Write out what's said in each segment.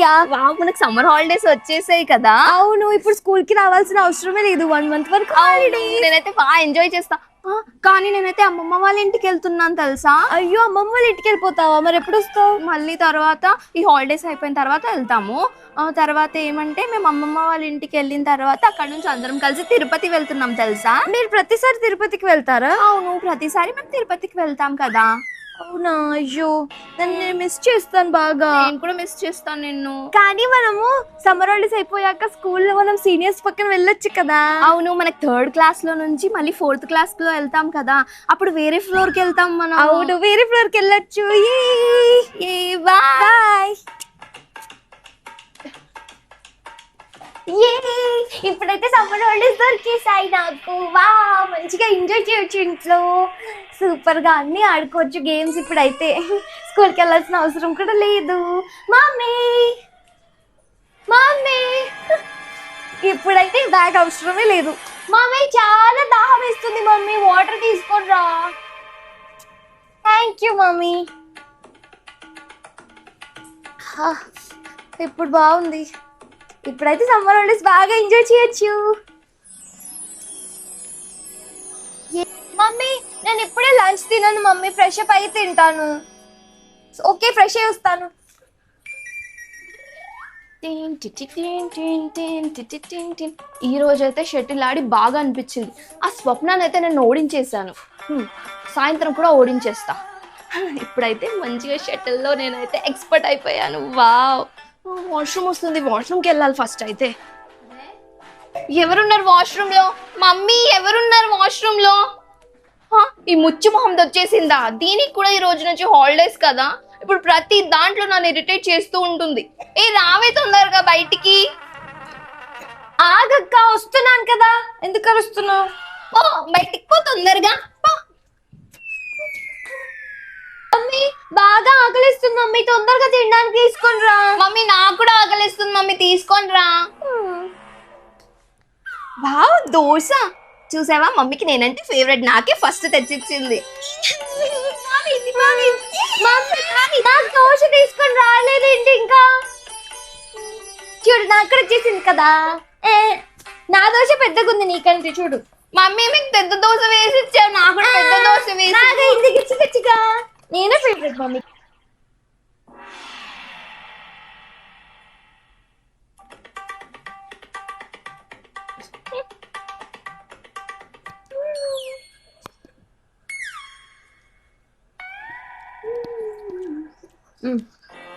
అన్నయ్య. వావ్, మనకు summer holidays వచ్చేసాయి కదా. అవును, ఇప్పుడు స్కూల్ కి రావాల్సిన అవసరమే లేదు, 1 month వరకు. నేనైతే బాగా ఎంజాయ్ చేస్తా. కానీ నేనైతే అమ్మమ్మ వాళ్ళ ఇంటికి వెళ్తున్నాను తెలుసా. అయ్యో, అమ్మమ్మ వాళ్ళ ఇంటికి వెళ్ళిపోతావా? మరి ఎప్పుడు వస్తావు? మళ్ళీ తర్వాత ఈ హాలిడేస్ అయిపోయిన తర్వాత వెళ్తాము. తర్వాత ఏమంటే మేము అమ్మమ్మ వాళ్ళ ఇంటికి వెళ్ళిన తర్వాత అక్కడ నుంచి అందరం కలిసి తిరుపతి వెళ్తున్నాం తెలుసా. మీరు ప్రతిసారి తిరుపతికి వెళ్తారా? అవును, ప్రతిసారి మేము తిరుపతికి వెళ్తాం కదా. అవునా? అయ్యో, నేను మిస్ చేస్తాను బాగా. నేను కూడా మిస్ చేస్తాను నిన్ను. కానీ మనము సమ్మర్ హాలిడేస్ అయిపోయాక స్కూల్లో మనం సీనియర్స్ పక్కన వెళ్ళొచ్చు కదా. అవును, మనకి 3rd క్లాస్ లో నుంచి మళ్ళీ 4th క్లాస్ లో వెళ్తాం కదా. అప్పుడు వేరే ఫ్లోర్ కి వెళ్తాం మనం. అవును, వేరే ఫ్లోర్ కి వెళ్ళొచ్చు. బాయ్. ఇప్పుడైతే సమ్మర్ హాలిడేస్ దొరికేసాయి నాకు. వా, మంచిగా ఎంజాయ్ చేయొచ్చు ఇంట్లో, సూపర్ గా అన్ని ఆడుకోవచ్చు గేమ్స్. ఇప్పుడైతే స్కూల్కి వెళ్ళాల్సిన అవసరం కూడా లేదు. మమ్మీ మమ్మీ, ఇప్పుడైతే బ్యాగ్ అవసరమే లేదు. మమ్మీ, చాలా దాహం వేస్తుంది మమ్మీ, వాటర్ తీసుకొని రా. Thank you mummy. ఇప్పుడు బాగుంది. ఇప్పుడైతే సమ్మర్ హాలిడేస్ బాగా ఎంజాయ్ చేయొచ్చు. మమ్మీ, నేను ఇప్పుడే లంచ్ తినను మమ్మీ, ఫ్రెష్ అప్ అయ్యి తింటాను. ఓకే, ఫ్రెష్ అయ్యి వస్తాను. ఈ రోజైతే షటిల్ ఆడి బాగా అనిపించింది. ఆ స్వప్నాన్ని అయితే నేను ఓడించేసాను. సాయంత్రం కూడా ఓడించేస్తా. ఇప్పుడైతే మంచిగా షటిల్లో నేనైతే ఎక్స్పర్ట్ అయిపోయాను. వావ్, వాష్రూమ్ వస్తుంది, వాష్రూమ్కి వెళ్ళాలి ఫస్ట్. అయితే ఎవరున్నారు వాష్రూమ్ లో? మమ్మీ, ఎవరున్నారు వాష్రూమ్ లో? ఈ ముచ్చు మొహంది వచ్చేసిందా? దీనికి కూడా ఈ రోజు నుంచి హాలిడేస్ కదా. ఇప్పుడు ప్రతి దాంట్లో నన్ను ఇరిటేట్ చేస్తూ ఉంటుంది. రావే తొందరగా బయటికి. ఆగక్క, వస్తున్నాను కదా, ఎందుకు అరుస్తున్నావు? బయటికి పో తొందరగా. మమ్మీ, బాగా ఆకలిస్తుంది మమ్మీ, తొందరగా తినడానికి తీసుకొని రా. మమ్మీ, నాకు కూడా ఆకలిస్తుంది మమ్మీ, తీసుకొని రా. వావ్, దోశ చూసావా? మమ్మీకి నేనంటే ఫేవరెట్, నాకే ఫస్ట్ తెచ్చిచ్చింది. నాకు దోశ తీసుకొని రాలేదేంటి ఇంకా? చూడు, నాకు కూడా వచ్చేసింది కదా. నా దోశ పెద్దగా ఉంది నీకంటే. చూడు మమ్మీ, మీకు పెద్ద దోశ వేసి ఇచ్చావు, నాకు కూడా పెద్ద దోశ వేసి. నేనే ఫేవరెట్ మమ్మీ.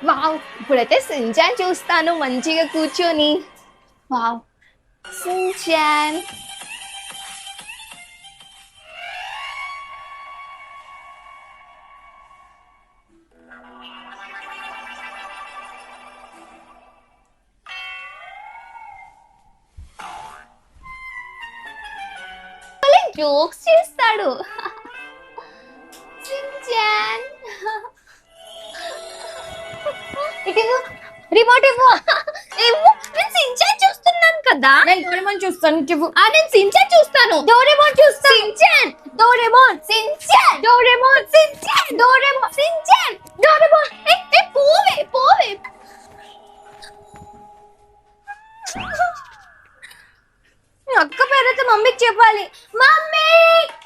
వావ్, ఇప్పుడైతే సించాన్ చూస్తాను మంచిగా కూర్చొని. Wow, Shinchan. జోక్స్ చేస్తాడు సించాన్. రిమోట్ ఇవ్వు. నేను సించాన్ చూస్తున్నాను కదా. నేను డోరేమోన్ చూస్తాను. నేను సించాన్ చూస్తాను. డోరేమోన్ చూస్తా. Shinchan. Doraemon. Shinchan. Doraemon. Shinchan. Doraemon. Shinchan. Doraemon. పోవే పోవే. అక్క పేరైతే మమ్మీకి చెప్పాలి. మమ్మీ,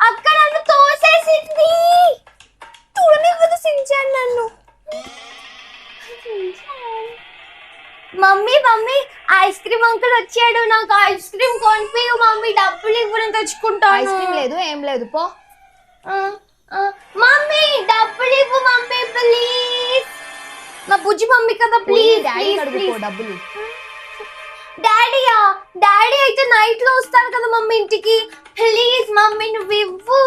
అక్క నన్ను తోసేసింది. చూడనివ్వదు సించాన్ నన్ను. Mummy mummy, ice cream uncle వచ్చాడు, నాకు ఐస్ క్రీమ్ కొనిపియు మమ్మీ, డబ్బులు ఇవ్వు, నేను తెచ్చుకుంటాను. ఐస్ క్రీమ్ లేదు, ఏం లేదు, పో. మమ్మీ, డబ్బులు ఇవ్వు మమ్మీ ప్లీజ్. నా బుజ్జి మమ్మీ కదా, ప్లీజ్ ప్లీజ్. డబ్బులు. డాడీయా? డాడీ అయితే నైట్ లో వస్తారు కదా మమ్మీ ఇంటికి. ప్లీజ్ మమ్మీ, నువ్వు ఇవ్వు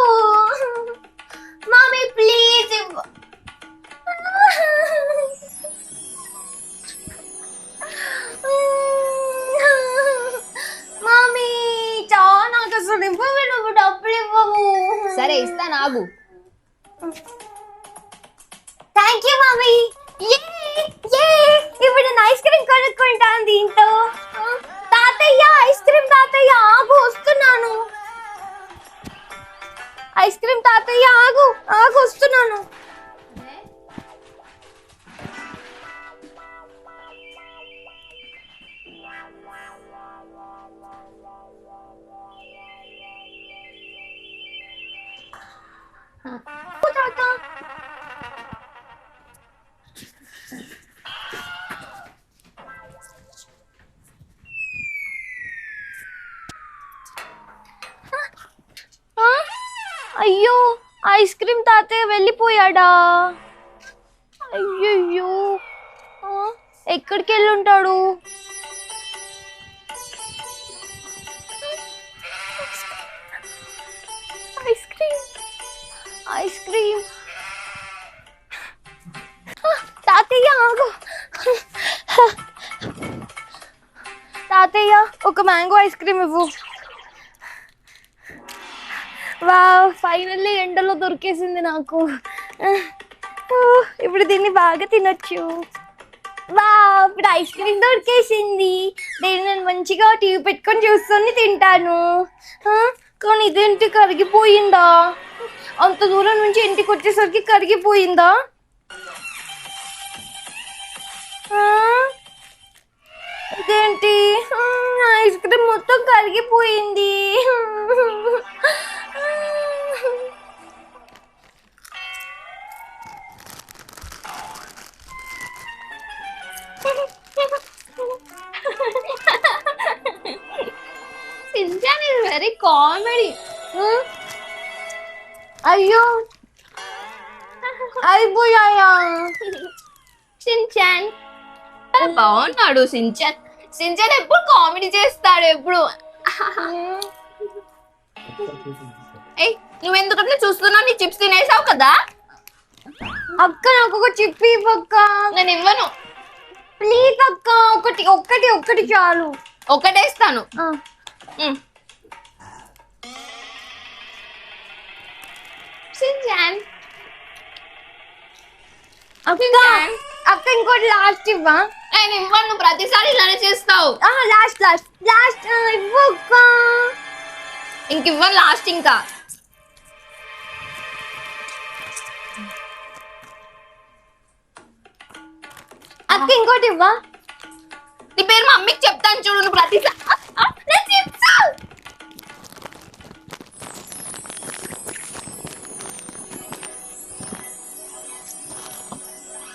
మమ్మీ, ప్లీజ్ ఇవ్వు. మమ్మీ, నాకు అసలు ఇవ్వవు, నువ్వు డబ్బులు ఇవ్వవు. సరే, ఇస్తా, నాగు. Thank you mummy. ఇప్పుడు నేను ఐస్ క్రీమ్ కొనుక్కుంటాను దీంతో. తాతయ్య, ఐస్ క్రీమ్ తాతయ్య, ఆగు, వస్తున్నాను. ఐస్ క్రీమ్ తాతయ్య, ఆగు ఆగు, వస్తున్నాను. తాత అయ్యో ఐస్ క్రీమ్ తాతయ్య వెళ్ళిపోయాడా? అయ్యయ్యో ఎక్కడికి వెళ్ళి ఉంటాడు? ఐస్ క్రీమ్ ఐస్ క్రీమ్ తాతయ్య ఆగు. తాతయ్య ఒక మ్యాంగో ఐస్ క్రీమ్ ఇవ్వు. వావ్ ఫైనల్లీ ఎండలో దొరికేసింది నాకు. ఇప్పుడు దీన్ని బాగా తినొచ్చు. వావ్ ఇప్పుడు ఐస్ క్రీమ్ దొరికేసింది. దీన్ని నేను మంచిగా టీవీ పెట్టుకొని చూసుకొని తింటాను. కానీ ఇదేంటి కరిగిపోయిందా? అంత దూరం నుంచి ఇంటికి వచ్చేసరికి కరిగిపోయిందా? ఇదేంటి ఐస్ క్రీమ్ మొత్తం కరిగిపోయింది. Shinchan is very comedy. అయ్యో అయిపోయాయా? Shinchan బాగున్నాడు. సించాన్ ఎప్పుడు కామెడీ చేస్తాడు ఎప్పుడు. ఏయ్ నువ్వెందుకంటే చూస్తున్నావు, నీ చిప్స్ తినేసావు కదా. అక్క నాకు ఒక చిప్ ఇవ్వక్క. నేను ఇవ్వను ప్లీజ్ అక్క. ఒకటి ఒక్కటి ఒక్కటి చాలు. ఒకటేస్తాను. సించాన్ అక్క ఇంకోటి లాస్ట్ ఇవ్వా. నేను ఇవ్వను, ప్రతిసారి ఇలానే చేస్తావు. లాస్ట్ లాస్ట్ లాస్ట్ ఇవ్వు అక్క. ఇంక ఇవ్వను లాస్ట్. ఇంకా అక్క ఇంకోటి ఇవ్వా. నీ పేరు మా మమ్మీకి చెప్తాను చూడు. నువ్వు ప్రతిసారి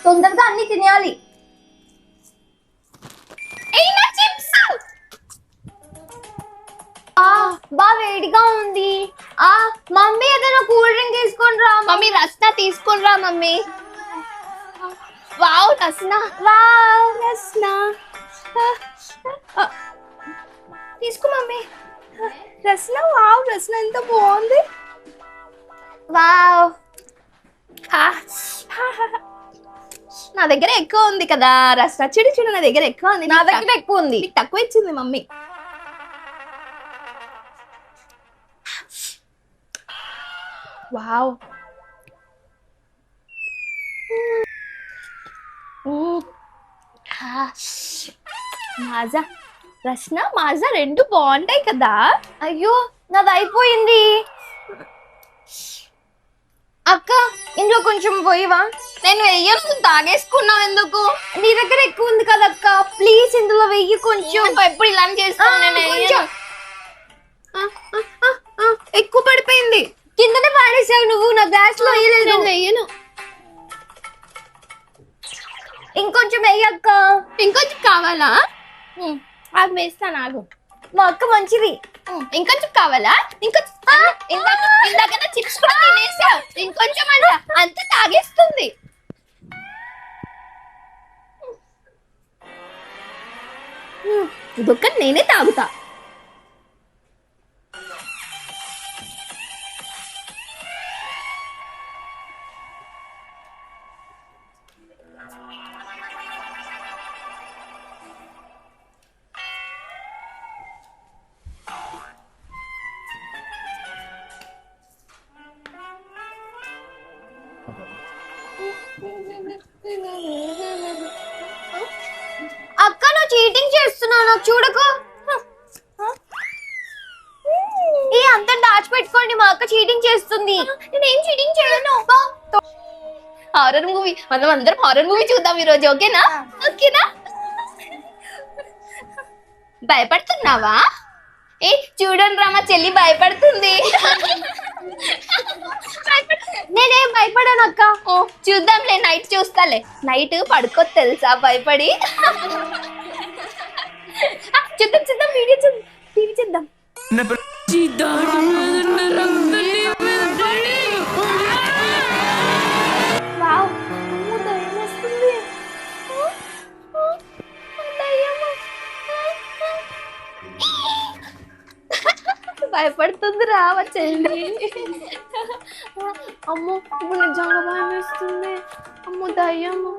తొందరగా అన్ని తినేయాలి. బా వేడిగా ఉంది. మమ్మీ ఏదైనా కూల్ డ్రింక్ తీసుకొని రా. మమ్మీ రస్నా తీసుకొని రా mummy. Wow Rasna. Wow Rasna తీసుకో మమ్మీ. రస్నా వావ్ రస్నా ఎంత బాగుంది. వావ్ నా దగ్గర ఎక్కువ ఉంది కదా రస్నా. చూడు చూడు నా దగ్గర ఎక్కువ ఉంది. నా దగ్గర ఎక్కువ ఉంది. నీకు తక్కువ ఇచ్చింది మమ్మీ. వావ్ మాజా రస్నా మాజా రెండు బాగుంటాయి కదా. అయ్యో నాది అయిపోయింది. అక్క ఇందులో కొంచెం పోయివా. నేను వెయ్యను, తాగేసుకున్నావు ఎందుకు? నీ దగ్గర ఎక్కువ ఉంది కదా అక్క, ప్లీజ్ ఇందులో వెయ్యి కొంచెం. ఎప్పుడు ఇలానే చేస్తాను. ఎక్కువ పడిపోయింది. కిందనే పాడేసావు నువ్వు. నా గ్లాస్ లో వేయలేదు. వెయ్యను. ఇంకొంచెం వెయ్యక్క. ఇంకొంచెం కావాలా? అది వేస్తాను ఆగు. మా అక్క మంచిది. ఇంకొంచెం కావాలా? ఇంకొంచెం ఇందాక చిప్స్ కూడా తినేసావు. ఇంకొంచెం అంత తాగేస్తుంది. ఇదొక్కటి నేనే తాగుతా. అక్క నువ్వు చీటింగ్ చేస్తున్నావు, నాకు చూడకు. ఈ అంతా దాచిపెట్టుకోండి, మా అక్క చీటింగ్ చేస్తుంది. నేనేం చీటింగ్ చేయను. హారర్ మూవీ, మనం అందరం హారర్ మూవీ చూద్దాం ఈ రోజు. ఓకేనా? ఓకేనా? భయపడుతున్నావా? ఏ చూడండి రా మా చెల్లి భయపడుతుంది. నేనేం భయపడాను అక్క. ఓ చూద్దాంలే, నైట్ చూస్తాలే. నైట్ పడుకో తెలుసా భయపడి. చూద్దాం చూద్దాం, వీడియో చూద్దాం, టీవీ చూద్దాం. వావ్, అమ్మో, దయ్యం వస్తుంది. దయ్యము. భయపడుతుంది రావ చెల్లి. అమ్మో ఇప్పుడు నిజంగా భయం వేస్తుంది. అమ్మో దయ్యము.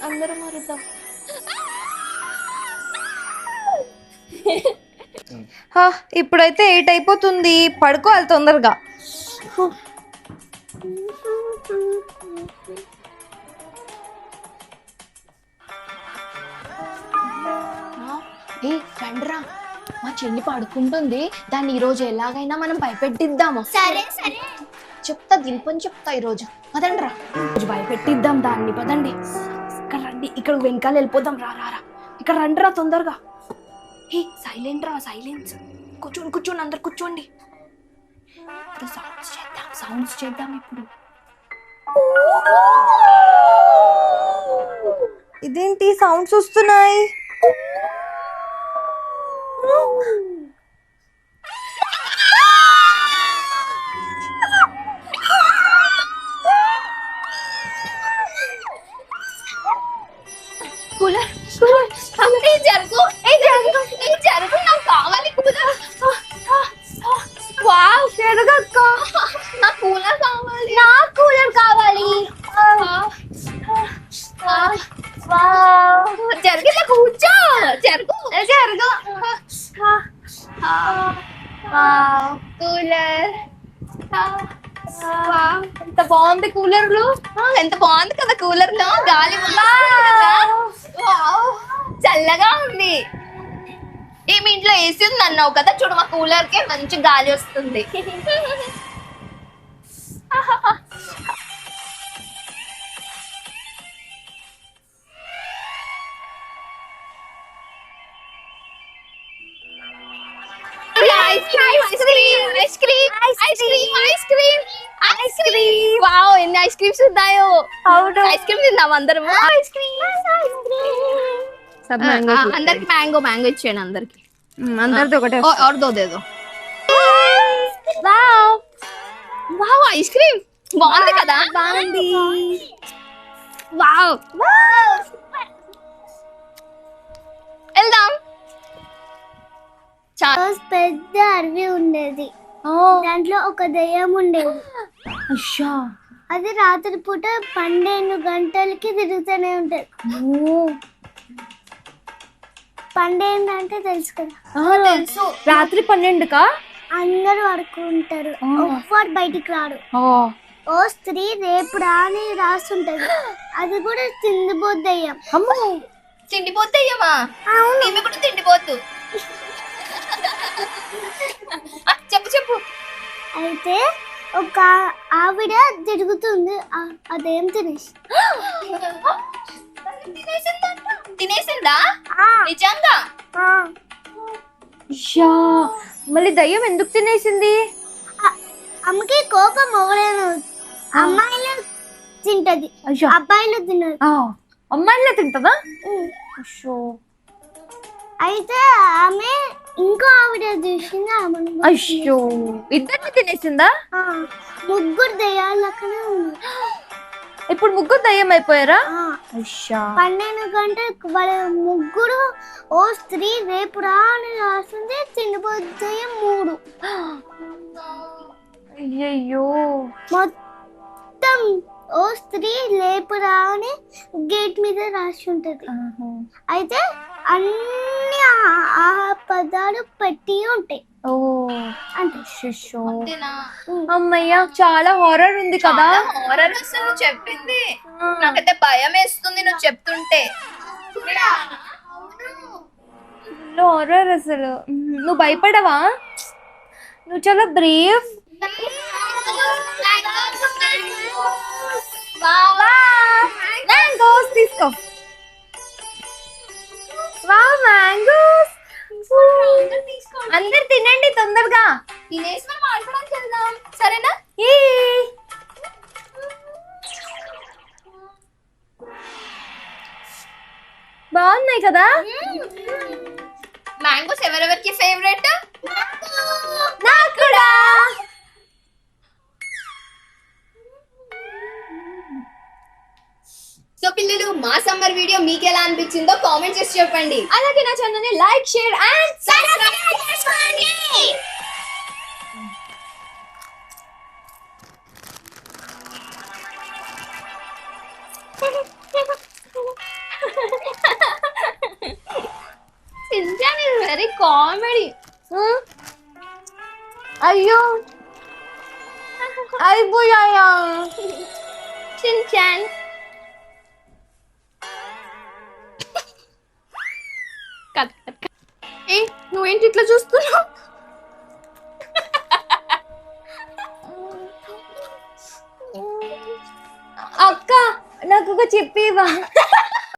అందరం అరుద్దాం. ఇప్పుడైతే 8 అయిపోతుంది, పడుకోవాలి తొందరగా. ఏ ఫ్రెండ్ రా, మా చెల్లి పడుకుంటుంది, దాన్ని ఈరోజు ఎలాగైనా మనం భయపెట్టిద్దాము. సరే సరే చెప్తా, దింపని చెప్తా ఈరోజు. పదండి రా, రోజు భయపెట్టిద్దాం దాన్ని. పదండి, ఇక్కడ రండి, ఇక్కడ వెనకాల వెళ్ళిపోదాం. రా రా రా, ఇక్కడ రండి రా తొందరగా. హే సైలెంట్ రా, సైలెన్స్. కూర్చోండి కూర్చోండి, అందరు కూర్చోండి. ఇప్పుడు సౌండ్స్ చేద్దాం ఇప్పుడు. ఇదేంటి సౌండ్స్ వస్తున్నాయి? కూలర్ జరుగు, నాకు కావాలి కూలర్. వావ్, జరగక్క, నాకు కూలర్ కావాలి. నాకు కూలర్ కావాలి. వావ్, జరిగితే కూర్చో, జరుగు జరుగు. Wow, cooler. ఎంత బాగుంది కూలర్ లో. ఎంత బాగుంది కదా కూలర్ లో, గాలి చల్లగా ఉంది. మీ ఇంట్లో ఏసీ ఉంది అన్నావు కదా, చూడు మా కూలర్ కే మంచి గాలి వస్తుంది. వావ్, ఎన్ని ఐస్ క్రీమ్స్ ఉన్నాయో. అవును, ఐస్ క్రీమ్ తిందాం అందరం. అందరికి మ్యాంగో ఇచ్చాను అందరికి. అందరిది ఒకటే. और दो दे दो. వావ్ వావ్, ఐస్ క్రీమ్ బాగుంది కదా. బాగుంది. వావ్, వెళ్దాం. పెద్ద అడవి ఉండేది, దాంట్లో ఒక దెయ్యం ఉండేది. అది రాత్రి పూట 12 గంటలకి తిరుగుతూనే ఉంటది. 12 అంటే తెలుసు కదా, తెలుసు. రాత్రి 12కా అందరూ పడుకుంటారు, ఒక్కడు బయటికి రాడు. ఓ స్త్రీ రేపు రాని రాస్తుంటది, అది కూడా తిండిపోద్దయ్యాం. తిండిపోతాయమ్మా, ఇవి కూడా తిండిపోతు. చెప్పు చెప్పు. అయితే ఒక ఆవిడ తిరుగుతుంది, అదేం తినేసిందా నిజంగా? మళ్ళీ దయ్యం ఎందుకు తినేసింది? అమ్మకి కోపం ఎవరైనా అమ్మాయిలు తింటది, అబ్బాయిలు తినదు. అమ్మాయిలే తింటదా? అయితే ఆమె ఇంకో ఆవిడ చూసింది, అయ్యో, ఇద్దరిని తినేసిందా? ముగ్గురు దయ్యాలు అక్కడే ఉన్నారు. ఇప్పుడు ముగ్గురు దయ్యం అయిపోయారా? 12 గంటలకు వాళ్ళ ముగ్గురు, ఓ స్త్రీ రేపు రాని రాస్తుంది, తిండిపోతాయి 3. అయ్యయ్యో, మొత్తం ఓ స్త్రీ రేపు రాని గేట్ మీద రాసి ఉంటది. అయితే అన్ని ఆ పదాలు పెట్టి ఉంటాయి. అంటే అమ్మయ్య, చాలా హారర్ ఉంది కదా. హారర్ అసలు చెప్పింది, నాకైతే భయం వేస్తుంది నువ్వు చెప్తుంటే. హారర్ అసలు. నువ్వు భయపడవా? నువ్వు చాలా బ్రేవ్. మ్యాంగోస్ తీసుకో. వావ్, మ్యాంగోస్ అందరు తినండి. తినేసి మనం ఆడుకోవడానికి వెళ్దాం, సరేనా? ఏ బాగున్నాయి కదా. మ్యాంగోస్ ఎవరెవరికి ఫేవరెట్? నాకు కూడా. సో పిల్లలు, మా సమ్మర్ వీడియో మీకు ఎలా అనిపించిందో కామెంట్ చేసి చెప్పండి. అలాగే నా ఛానల్ ని లైక్, షేర్ అండ్ సబ్స్క్రైబ్ చేసుకోండి. Shinchan is very comedy. అయ్యో అయిపోయాయా. Shinchan. ఏ నువ్వేంటి ఇట్లా చూస్తున్నావు? అక్క నాకు ఒక చెప్పివా.